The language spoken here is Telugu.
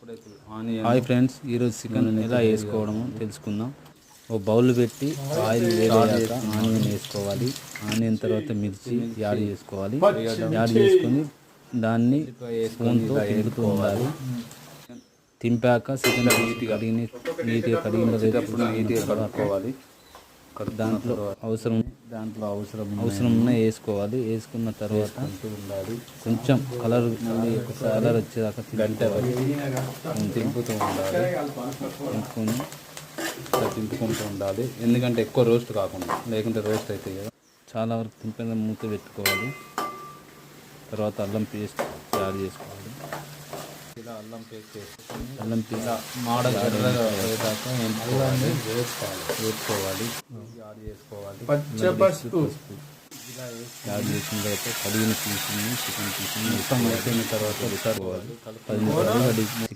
హాయ్ ఫ్రెండ్స్, ఈరోజు చికెన్ ఎలా వేసుకోవడమో తెలుసుకుందాం. ఒక బౌల్ పెట్టి ఆయిల్ వేసాక ఆనియన్ వేసుకోవాలి. ఆనియన్ తర్వాత మిర్చి యాడ్ చేసుకోవాలి. యాడ్ చేసుకొని దాన్ని స్పూన్తో తింపుతూ ఉండాలి. తింపాక చికెన్ నీట్గా కడుక్కోవాలి. దాంట్లో అవసరం ఉన్న వేసుకోవాలి. వేసుకున్న తర్వాత కొంచెం కలర్ వచ్చేదాకా తింపుకుంటూ ఉండాలి. ఎందుకంటే ఎక్కువ రోస్ట్ కాకుండా, లేకుంటే రోస్ట్ అవుతాయి కదా. చాలా వరకు తింపిన మూత పెట్టుకోవాలి. తర్వాత అల్లం పేస్ట్ యాడ్ చేసుకోవాలి. ఇలా అల్లం పేస్ట్ మాడగా వేసుకోవాలి. యాడ్ చేసుకోవాలి. యాడ్ చేసిన తర్వాత కడిగిన పీసుని చికెన్ పీసుని మొత్తం అయిపోయిన తర్వాత 10 నిమిషాలు